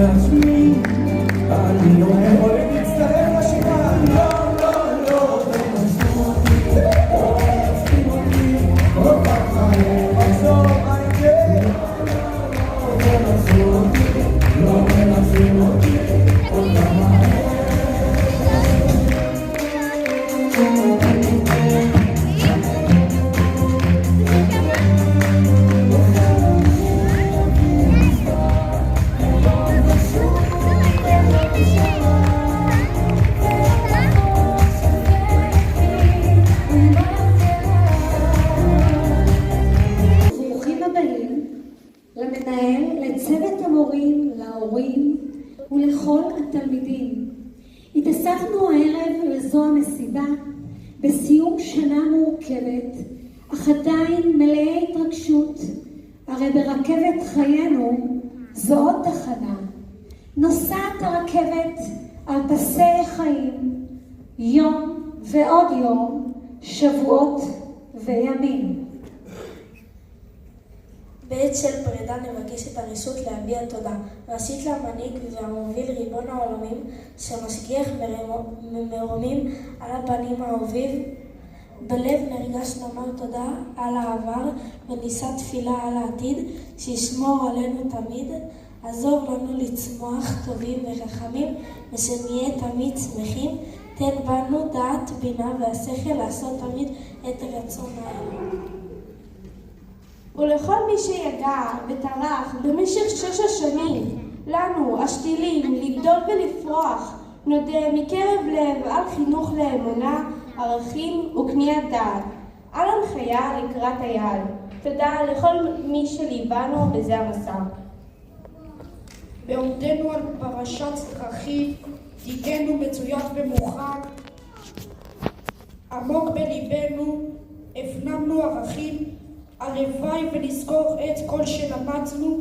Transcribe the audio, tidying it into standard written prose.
לעצמי, אני הולך להצטרף לשירה. לא, לא, לא, תנסו אותי, לא תנסים אותי, כל כך מהר לחזור מה יקרה. לא תנסו אותי, לא תנסים אותי, כל כך מהר. למנהל, לצוות המורים, להורים ולכל התלמידים. התאספנו הערב לזו המסיבה בסיום שנה מורכבת, אך עדיין מלאי התרגשות, הרי ברכבת חיינו זו עוד תחנה. נוסעת הרכבת על פסי חיים, יום ועוד יום, שבועות וימים. בעת של פרידה נבקש את הרשות להביע תודה ראשית למנהיג והמוביל ריבון העולמים שמשגיח מרומים על הפנים האהובים. בלב נרגש לומר תודה על העבר ונישא תפילה על העתיד שישמור עלינו תמיד, עזור לנו לצמוח טובים וחכמים ושנהיה תמיד שמחים, תן בנו דעת בינה והשכל לעשות תמיד את רצון האל. ולכל מי שיגע וטרח במשך 6 השנים לנו השתילים לגדול ולפרוח, נודה מקרב לב על חינוך לאמונה, ערכים וקניית דעת, על הנחיה לקראת היעד. תודה לכל מי שליוונו בזה המסע. בעומדנו על פרשת דרכים, תיתנו מצוית ומוכן, עמוק בליבנו הפנמנו ערכים, הלוואי ונזכור את כל שלמדנו